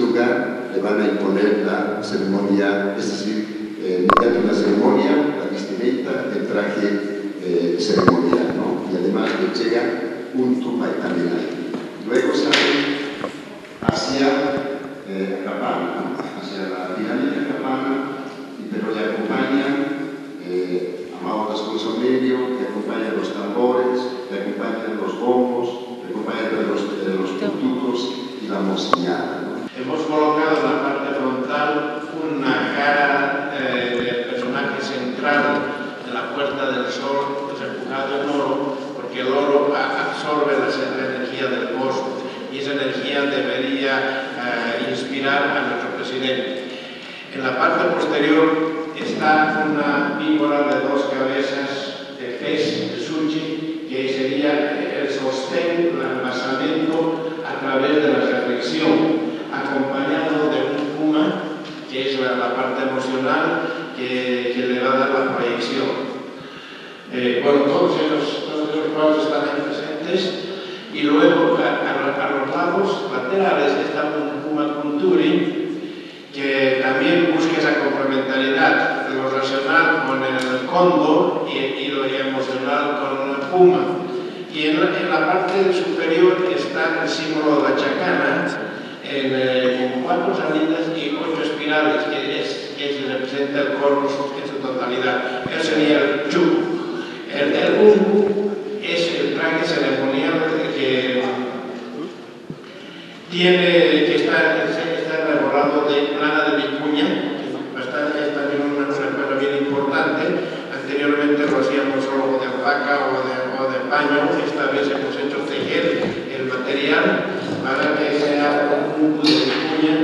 lugar le van a imponer la ceremonia, es decir, mediante una ceremonia, la vestimenta, el traje ceremonial, ¿no? Y además le llega un tumbay también ahí. Luego sale hacia Acapana, ¿no? Hacia la pirámide de Acapana, pero le acompañan Amado Vasconcelos Medio, le acompañan los tambores, le acompañan los bombos, le acompañan los tututos y la mociñada, ¿no? Hemos colocado en la parte frontal una cara del personaje central de la Puerta del Sol, repujado en oro, porque el oro absorbe la energía del cosmos y esa energía debería inspirar a nuestro presidente. En la parte posterior está una víbora de 2 cabezas de pez, de sushi, que sería el sostén, el basamento a través de la reflexión, acompañado de un puma, que es la parte emocional que le va a dar la proyección. Bueno, todos esos cuadros están ahí presentes y luego a los lados laterales está un puma Kunturi, que también busca esa complementariedad, lo racional con el cóndor y lo emocional con el puma. Y en la parte superior está el símbolo de la chacana, con 4 salidas y 8 espirales, que representa el cosmos en su totalidad. Eso sería el chu. El umbu es el traje ceremonial que está elaborado de lana de vicuña, que es también una cosa bien importante. Anteriormente lo hacíamos solo de alpaca o de paño, esta vez hemos hecho tejer el material para que sea un conjunto de vicuña